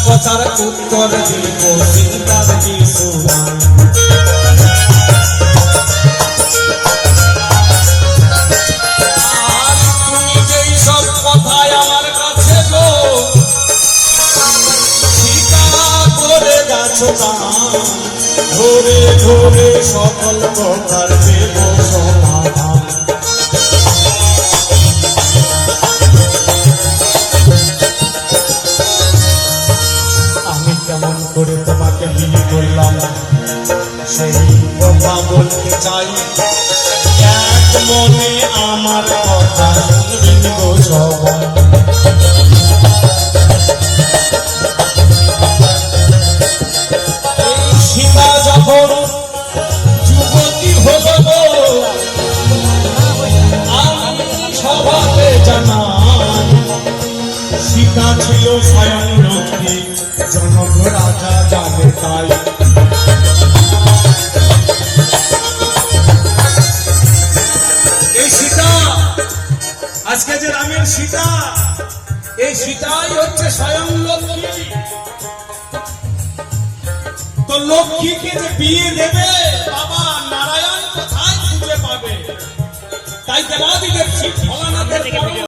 কথার উত্তর দিব চিন্তার কিছু নাই। আর তুমি যেই সব কথায় আমার কাছে গো স্বীকার করে গেছো ধরে ধরে সকল কথার দেব সমাধান। আমি কেমন করে তোমাকে বিয়ে করলাম সেই কথা বলতে চাই। এক মনে আমার কথা শুনবেন গো সবাই। এই সীতা যখন যুবতী হল গো আমি সভাতে জানাই সীতা ছিল স্বয়ং লক্ষ্মী জনক রাজা জানে তাই। এই সীতা আজকে যে রামের সীতা এই সীতাই হচ্ছে স্বয়ং লক্ষ্মী। তো লক্ষ্মীকে যে বিয়ে দেবে বাবা নারায়ণ কোথায় খুঁজে পাবে? তাই দেবাদিদেব শিব ভোলানাথের